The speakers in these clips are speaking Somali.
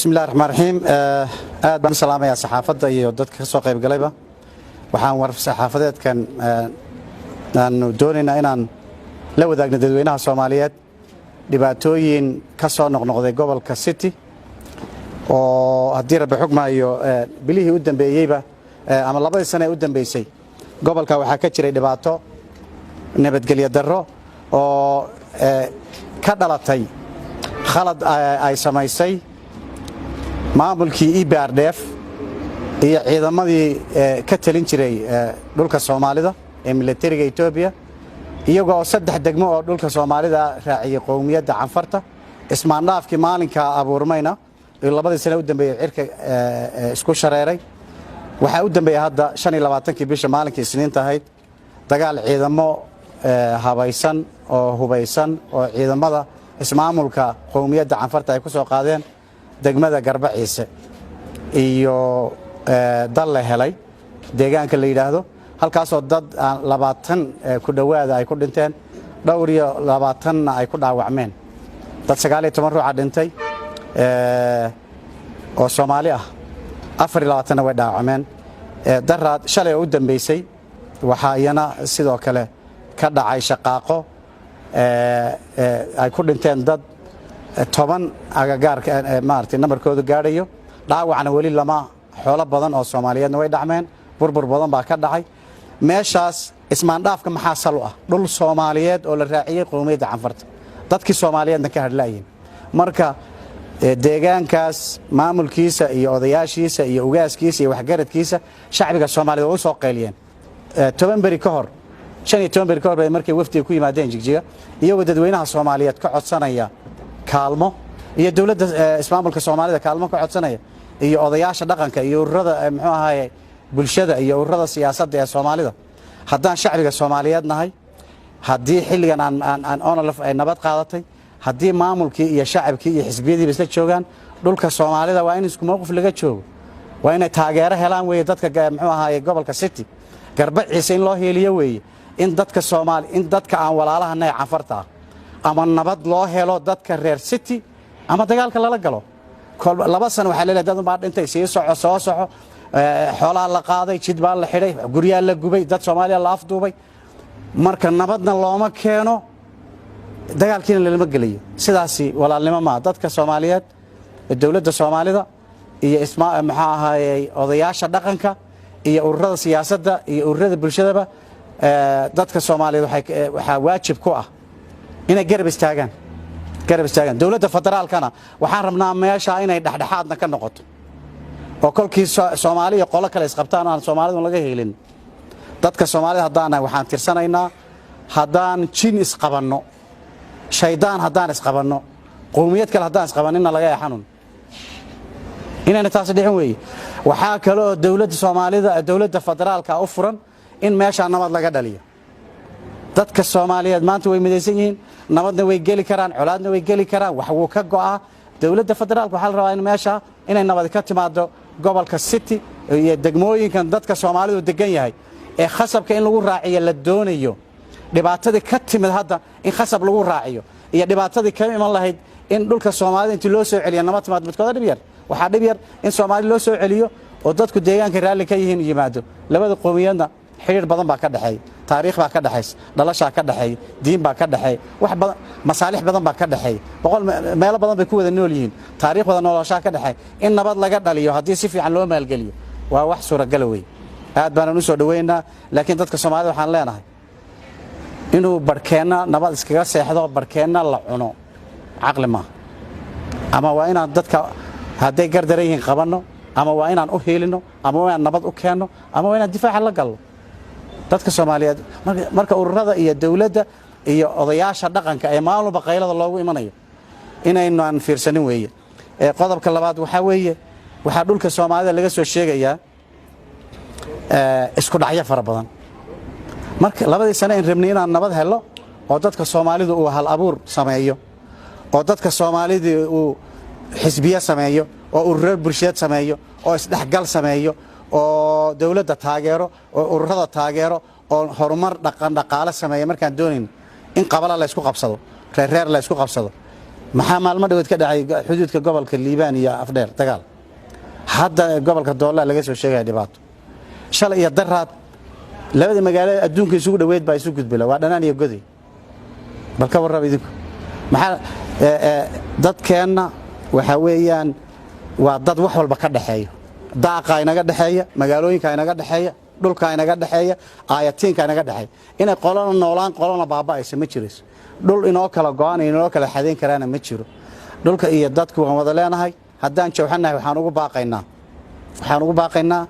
بسم الله الرحمن الرحيم aad baan salaamayaa saxaafadda iyo dadka ka soo qayb galayba waxaan war saxaafadeedkan aan doonaynaa inaan la wadaagno dadweynaha Soomaaliyeed dhibaatooyin ka soo noqnoqday gobolka City oo haddii rabbi xugmaayo bilihii u dambeeyayba ama labadii sano ee u dambeysay gobolka waxaa ka jiray dhibaato nabadgelyo darro oo ka dhalatay khalad ay samaysay maamulkii IBRDF iyo ciidamadii ka talin jiray dhulka Soomaalida ee militariga Itoobiya iyagoo saddex degmo oo dhulka Soomaalida raaciyay qowmiyadda Canfarta ismaandhaafkii maalinka abuurmayna ee labadii sano u dambeeyay cirka isku shareeray waxa u dambeeyay hadda 25kii bisha maalinkii Isniinta ahayd dagaal ciidamo habaysan oo hubaysan oo ciidamada ismaamulka qowmiyadda Canfarta ay ku soo qaadeen degmada Garbaciise iyo dal la helay deegaanka la yiraahdo halkaas oo dad 20 ku dhawaada ay ku dhinteen dhowr iyo 20 ay ku dhaawacmeen dad 19 ruux dhintay oo Soomaali ah 24 way dhaawacmeen daraad shalay u dambeysay waxa iyana sidoo kale ka dhacay shaqaaqo ay ku dhinteen dad 10 agagaarka maartay nambarkooda gaadhayo dhaawacna wali lama xoolo badan oo Soomaaliyeedna way dhacmeen burbur badan baa ka dhacay meeshaas ismaandhaafka maxaa sal u ah dhul Soomaaliyeed oo la raaciyay qowmiyadda Canfarta dadkii Soomaaliyeedna ka hadlaayeen marka deegaankaas maamulkiisa iyo odayaashiisa iyo ugaaskiisa iyo waxgaradkiisa shacbiga Soomaaliyeed oo soo qeyliyeen 10 bari ka hor 15 bari ka hor markay wafdiga ku yimaadeen Jigjiga iyo dadweynaha Soomaaliyeed ka codsanaya kaalmo iyo dawladda ismaamulka Soomaalida kaalmo ka codsanaya iyo odayaasha dhaqanka iyo ururada muxuu ahaayay bulshada iyo ururada siyaasadda ee Soomaalida haddaan shacbiga Soomaaliyeed nahay haddii xilligan aan onolaf ay nabad qaadatay haddii maamulkii iyo shacabkii iyo xisbiyadii isla joogan dhulka Soomaalida waa in isku mowqif laga joogo waa in taageero helaan way dadka muxuu ahaayay gobolka City Garbaciise in loo heeliyo way in dadka Soomaali in dadka aan walaalahana Canfarta ama nabad loo helo dadka reer City ama dagaalka lala galo laba sano waxa leeyahay dad baa dhintay soo soco xoolaha la qaaday jid baa la xiray guryaha la gubay dad Soomaaliya la afduubay marka nabadna looma keeno dagaalkiina lama galiyo sidaasi walaalnimo ma dadka Soomaaliyeed dawladda Soomaalida iyo maxaa ahaayay odayaasha dhaqanka iyo ururada siyaasadda iyo ururada bulshadaba dadka Soomaaliyeed waxa waajib ku ah inay garab istaagaan dawladda federaalkana waxaan rabnaa meesha inay dhaxdhaxaadna ka noqoto oo kolkii Soomaaliya qolo kale isqabtaan aan Soomaalidu laga helin dadka Soomaalida hadaan waxaan tirsanaynaa hadaan jin isqabanno shaydaan hadaan isqabanno qowmiyad kale hadaan isqabanina laga yaxanun inayna taas dhixin weey waxa kale oo dawladda Soomaalida dawladda federaalka u furan in meesha nabad laga dhaliyo dadka Soomaaliyeed maanta way midaysan yihiin nabadna way gali karaan colaadna way gali karaan wax uu ka go'aa dawladda federaalka waxa la rabaa in meesha inay nabad ka timaado gobolka City iyo degmooyinkan dadka Soomaalidu degan yahay ee khasabka in lagu raaciyo la doonayo dhibaatada ka timid hadda in khasab lagu raaciyo iyo dhibaatada ka iman lahayd in dhulka Soomaalida intii loo soo celiyo nabad timaad midkooda dhib yar waxa dhib yar in Soomaali loo soo celiyo oo dadku deegaanka raali ka yihiin yimaado labada qowmiyadna xiriir badan baa ka dhaxay taariikh baa ka dhaxays dhalasha ka dhaxay diin baa ka dhaxay wax badan masaalix badan baa ka dhaxay boqol meel badan bay ku wada nool yihiin taariikh wada nolosha ka dhaxay in nabad laga dhaliyo hadii si fiican loo maalgeliyo waa wax suuragal weey aad baan u soo dhaweynaa laakiin dadka Soomaalida waxaan leenahay inuu barkeena nabad iskaga seexdo barkeena la cuno aqli ma ama waa inaan dadka haday gardarayeen qabanno ama waa inaan u heelino ama waa inaan nabad u keeno ama waa inaan difaac la galno dadka Soomaaliyeed marka ururada iyo dawladda iyo odayaasha dhaqanka ee maalmo qaylada loogu imanayo inaynan fiirsanin weeye qodobka labaad waxa weeye waxa dhulka Soomaalida laga soo sheegayaa isku dhacyo fara badan marka labadii sano in rabnay inaan nabad helo oo dadka Soomaalidu uu hal abuur sameeyo oo dadka Soomaalidu uu xisbiya sameeyo oo urur bulshad sameeyo oo isdhaxgal sameeyo oo dawladda taageero oo ururada taageero oo horumar dhaqaale sameeyo markaan doonin in qabala la isku qabsado reer la isku qabsado maxaa maalmo dhaweed ka dhacay xuduudka gobolka Liibaan iyo Afdheer dagaal hadda gobolka Doolaa laga soo sheegay dhibaato shalay iyo daraad labada magaalo adduunka isugu dhaweed baa isu gudbila waa dhanaan iyo goday balka warrab idinku maxaa dadkeena waxa weeyaan waa dad wax walba ka dhaxeeyo daaqa inaga dhaxeeya magaalooyinka inaga dhaxeeya dhulka inaga dhaxeeya aayatiinka inaga dhaxeeya inay qolana noolaan qolana baaba'aysa ma jirayso dhul inoo kala go'an inoo kala xadeyn karaana ma jiro dhulka iyo dadku waan wada leenahay haddaan jawxanahay waxaan ugu baaqaynaa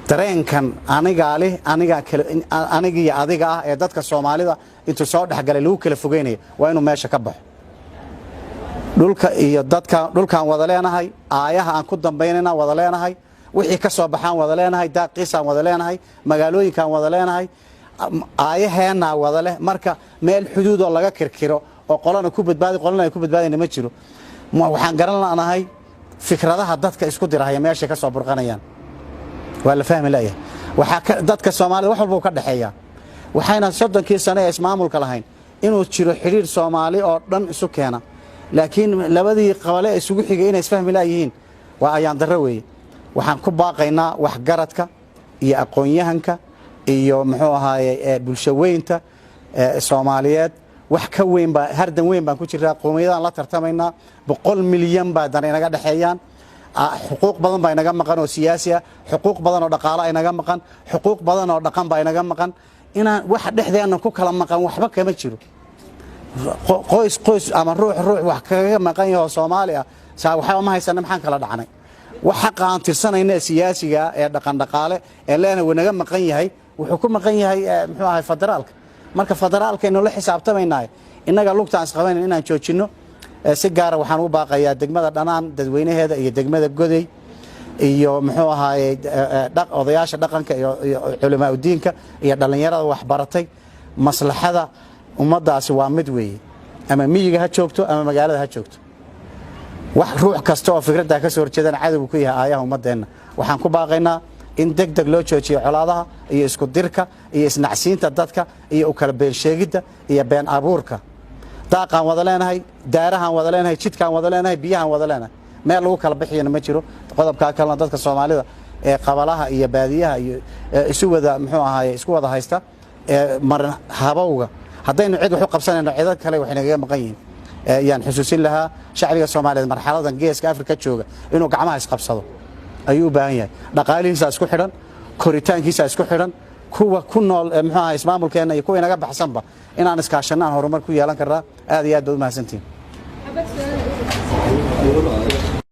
dareenkan aniga iyo adiga ah ee dadka Soomaalida intuu soo dhaxgalay lagu kala fogeynay waa inuu meesha ka baxo dhulka iyo dadka dhulkaan wada leenahay aayaha aan ku dambeynayna wada leenahay wixii ka soo baxaan wada leenahay daaqiisaan wada leenahay magaalooyinkaan wada leenahay aayaheena wada leh marka meel xuduud oo laga kirkiro oo qolana ku badbaadina ma jiro waxaan garan la'anahay fikradaha dadka isku dirahaya meesha ka soo burqanayaan waa la fahmi laayahay waxa dadka Soomaalida wax walba ka dhaxeeya waxayna 30 sano ee ismaamulka lahayn inuu jiro xiriir Soomaali oo dhan isu keena laakiin labadii qabale isugu xigay inay isfahmi laayihiin waa ayaan darro weeye waxaan ku baaqaynaa wax garadka iyo aqoon-yahanka iyo muxuu ahaayay bulshaweynta Soomaaliyeed wax ka weyn baa hardan weyn baan ku jiraa qoomiyadaan la tartamaynaa 100 milyan baa dan inaga dhaxeeyaan xuquuq badan baa inaga maqan oo siyaasi ah xuquuq badan oo dhaqaale inaga maqan xuquuq badan oo dhaqan baa inaga maqan inaan wax dhexdeena ku kala maqan waxba kama jiro qoys ama ruux wax kaga maqan yahay Soomaali ah waxa ma haysan maxaan kala dhacnay waxa qaantirsanayna siyaasiga ee dhaqan dhaqaale ee leena wanaga maqan yahay wuxuu ku maqan yahay muxuu ahay federaalka marka federaalka inuu la xisaabtamaynaa inaga lugtaan isqabayn inaan joojino si gaar ah waxaan u baaqayaa degmada dhanaan dadweynaheeda iyo degmada goday iyo muxuu ahaay odayaasha dhaqanka iyo culimada diinka iyo dhalinyarada wax baratay maslaxada ummadaasi waa mid weeye ama miyiga ha joogto ama magaalada ha joogto wax ruux kasta oo fikradda ka soo horjeedana cadow ku yahay aayaha ummadeena waxaan ku baaqaynaa in degdeg loo joojiyo colaadaha iyo isku dirka iyo isnacsiinta dadka iyo u kala been sheegidda iyo been abuurka daaqaan wada leenahay daarahan wada leenahay jidkaan wada leenahay biyahan wada leenahay meel lagu kala bixiyana ma jiro qodobka kale dadka Soomaalida ee qabalaha iyo baadiyaha iyo isu wada muxuu ahaay isku wada haysta mar habowga haddaynu cid wax u qabsanayno cid kale wax inaga maqan yihiin yaan xusuusin lahaa shacbiga Soomaaliyeed marxaladan geeska Afrika jooga inuu gacmaha isqabsado ayuu baahan yahay dhaqaalihiisa isku xidhan koritaankiisa isku xidhan kuwa ku nool muxuu ahaay ismaamulkeena iyo kuwa inaga baxsanba inaan iskaashanaan horumar ku yeelan karnaa aad iyo aad u mahadsantiin